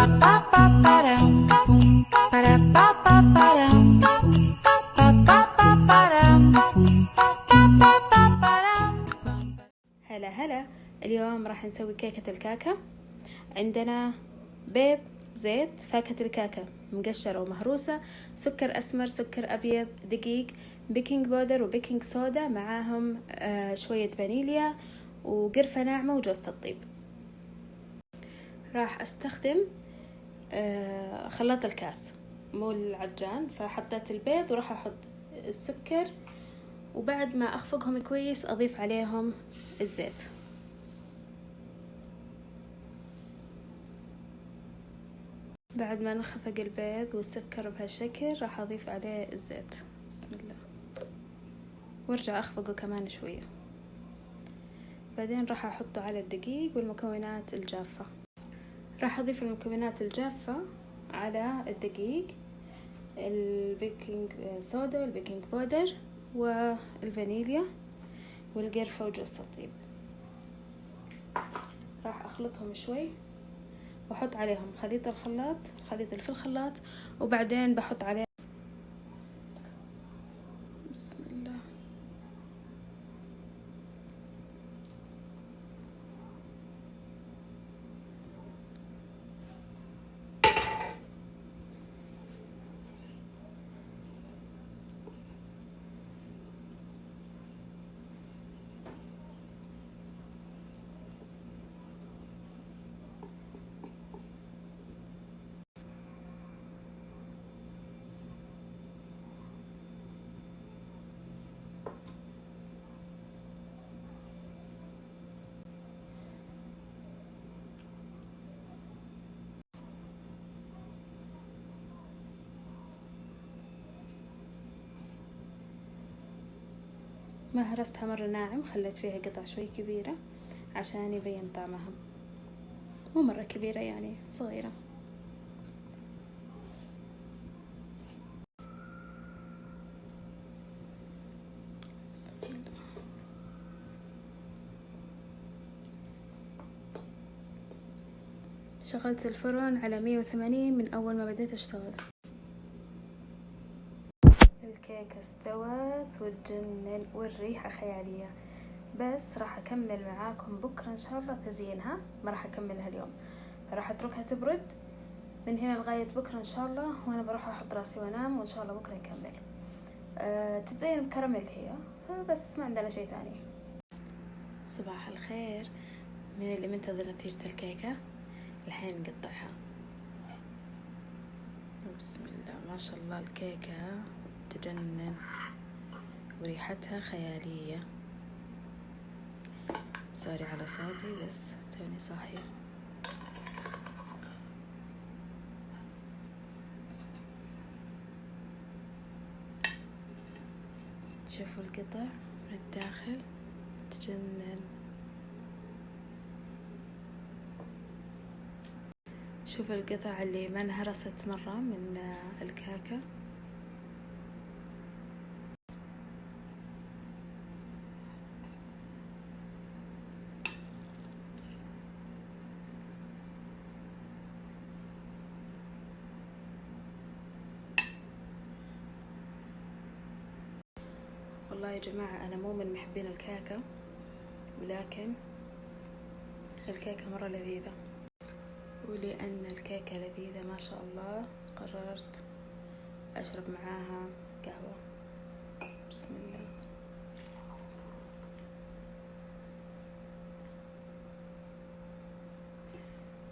هلا هلا. اليوم راح نسوي كيكة الكاكا. عندنا بيض، زيت، فاكهة الكاكا مقشرة ومهروسة، سكر أسمر، سكر أبيض، دقيق، بيكنج بودر وبيكنج صودا، معاهم شوية فانيليا وقرفة ناعمة وجوزة الطيب. راح أستخدم خلاط الكاس مو العجان، فحطيت البيض وراح أحط السكر، وبعد ما أخفقهم كويس أضيف عليهم الزيت. بعد ما نخفق البيض والسكر بهالشكل راح أضيف عليه الزيت. بسم الله. وارجع أخفقه كمان شوية. بعدين راح أحطه على الدقيق والمكونات الجافة. راح أضيف المكونات الجافة على الدقيق، البيكنج صودا والبيكنج بودر والفانيليا والقرفة وجوز الطيب. راح أخلطهم شوي وأحط عليهم خليط اللي في الخلاط، وبعدين بحط عليه بسم الله ما هرستها مرة ناعم، خليت فيها قطع شوي كبيرة عشان يبين طعمها، مو مرة كبيرة يعني صغيرة. شغلت الفرن على 180 من أول ما بديت أشتغل. الكيكة استوت وتجنن والريحة خيالية، بس راح أكمل معاكم بكرة إن شاء الله تزيينها، ما راح أكملها اليوم، راح أتركها تبرد من هنا لغاية بكرة إن شاء الله، وأنا بروح أحط راسي وأنام، وإن شاء الله بكرة نكمل. تتزين بكراميل هي، فبس ما عندنا شيء ثاني. صباح الخير، من اللي منتظر نتيجة الكيكة. الحين نقطعها. بسم الله ما شاء الله، الكيكة تجنن وريحتها خيالية. سوري على صوتي بس توني صاحية. شوفوا القطع من الداخل تجنن. شوفوا القطع اللي ما انهرست مرة من الكاكا. والله يا جماعة أنا مو من محبين الكيكة، ولكن الكيكة مرة لذيذة، ولأن الكيكة لذيذة ما شاء الله قررت أشرب معاها قهوة. بسم الله.